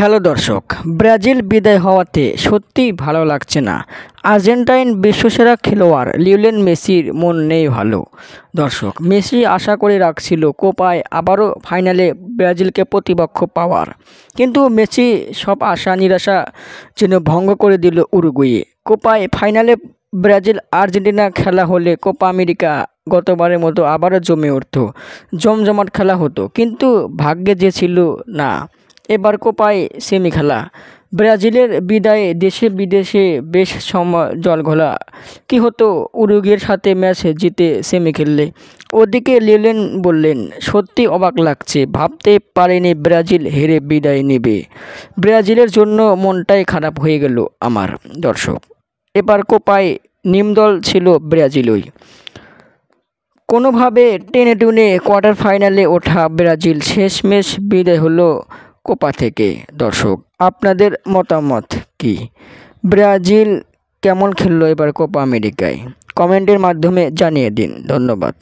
Hello দর্শক, Brazil বিদায় হওয়াতে সত্যিই ভালো লাগছে না। আর্জেন্টাইন বিশ্বসেরা খেলোয়াড় লিওনেল মেসির মন নেই ভালো। দর্শক, মেসি আশা করে রাখছিল কোপায় আবারও ফাইনালে ব্রাজিলকে প্রতিপক্ষ পাওয়ার, কিন্তু মেসি সব আশা নিরাশা যেন ভঙ্গ করে দিল উরুগুয়ে। কোপায় ফাইনালে ব্রাজিল আর্জেন্টিনা খেলা হলে কোপা আমেরিকা গতবারের মতো আবারও জমে উঠত, জমজমাট খেলা হতো, কিন্তু ভাগ্যে যে ছিল না। এবার কোপায় সেমি খেলা, ব্রাজিলের বিদায়ে দেশে বিদেশে বেশ জলঘোলা। কী হতো উরুগুয়ের সাথে ম্যাচ জিতে সেমি খেললে? ওদিকে লিওনেল বললেন, সত্যি অবাক লাগছে, ভাবতে পারিনি ব্রাজিল হেরে বিদায় নেবে। ব্রাজিলের জন্য মনটাই খারাপ হয়ে গেল আমার। দর্শক, এবার কোপায় নিমদল ছিল ব্রাজিলই। কোনোভাবে টেনে টুনে কোয়ার্টার ফাইনালে ওঠা ব্রাজিল শেষমেশ বিদায় হলো কোপা থেকে। দর্শক, আপনাদের মতামত কি? ব্রাজিল কেমন খেললো এবার কোপা আমেরিকায়? কমেন্টের মাধ্যমে জানিয়ে দিন। ধন্যবাদ।